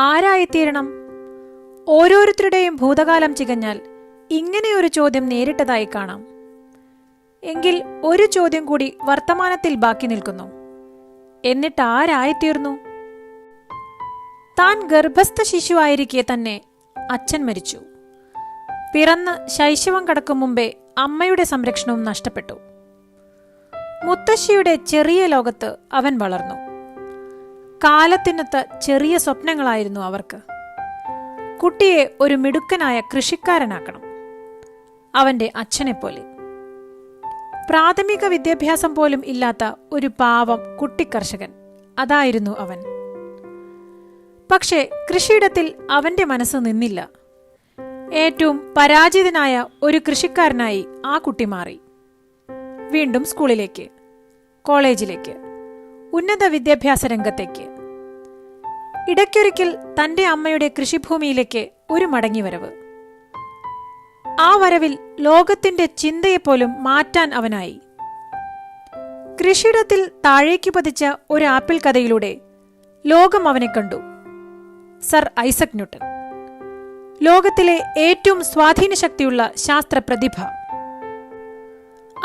ആരായിത്തീരണം? ഓരോരുത്തരുടെയും ഭൂതകാലം ചികഞ്ഞാൽ ഇങ്ങനെയൊരു ചോദ്യം നേരിട്ടതായി കാണാം. എങ്കിൽ ഒരു ചോദ്യം കൂടി വർത്തമാനത്തിൽ ബാക്കി നിൽക്കുന്നു. എന്നിട്ട് ആരായിത്തീർന്നു? താൻ ഗർഭസ്ഥ ശിശുവായിരിക്കെ തന്നെ അച്ഛൻ മരിച്ചു. പിറന്ന് ശൈശവം കടക്കും മുമ്പേ അമ്മയുടെ സംരക്ഷണവും നഷ്ടപ്പെട്ടു. മുത്തശ്ശിയുടെ ചെറിയ ലോകത്ത് അവൻ വളർന്നു. കാലത്തിനൊത്ത ചെറിയ സ്വപ്നങ്ങളായിരുന്നു അവർക്ക്. കുട്ടിയെ ഒരു മിടുക്കനായ കൃഷിക്കാരനാക്കണം, അവന്റെ അച്ഛനെപ്പോലെ. പ്രാഥമിക വിദ്യാഭ്യാസം പോലും ഇല്ലാത്ത ഒരു പാവം കുട്ടിക്കർഷകൻ, അതായിരുന്നു അവൻ. പക്ഷേ കൃഷിയിടത്തിൽ അവന്റെ മനസ്സ് നിന്നില്ല. ഏറ്റവും പരാജിതനായ ഒരു കൃഷിക്കാരനായി ആ കുട്ടി മാറി. വീണ്ടും സ്കൂളിലേക്ക്, കോളേജിലേക്ക്, ഉന്നത വിദ്യാഭ്യാസ രംഗത്തേക്ക്. ഇടയ്ക്കൊരിക്കൽ തന്റെ അമ്മയുടെ കൃഷിഭൂമിയിലേക്ക് ഒരു മടങ്ങിവരവ്. ആ വരവിൽ ലോകത്തിന്റെ ചിന്തയെപ്പോലും മാറ്റാൻ അവനായി. കൃഷിയിടത്തിൽ താഴേക്ക് പതിച്ച ഒരു ആപ്പിൾ കഥയിലൂടെ ലോകം അവനെ കണ്ടു. സർ ഐസക് ന്യൂട്ടൻ, ലോകത്തിലെ ഏറ്റവും സ്വാധീനശക്തിയുള്ള ശാസ്ത്രപ്രതിഭ.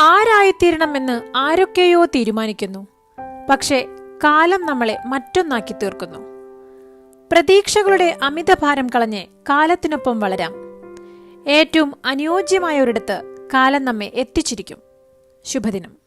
ആരായിത്തീരണമെന്ന് ആരൊക്കെയോ തീരുമാനിക്കുന്നു. പക്ഷേ കാലം നമ്മളെ മറ്റൊന്നാക്കി തീർക്കുന്നു. പ്രതീക്ഷകളുടെ അമിതഭാരം കളഞ്ഞ് കാലത്തിനൊപ്പം വളരാം. ഏറ്റവും അനുയോജ്യമായ ഒരിടത്ത് കാലം നമ്മെ എത്തിച്ചിരിക്കും. ശുഭദിനം.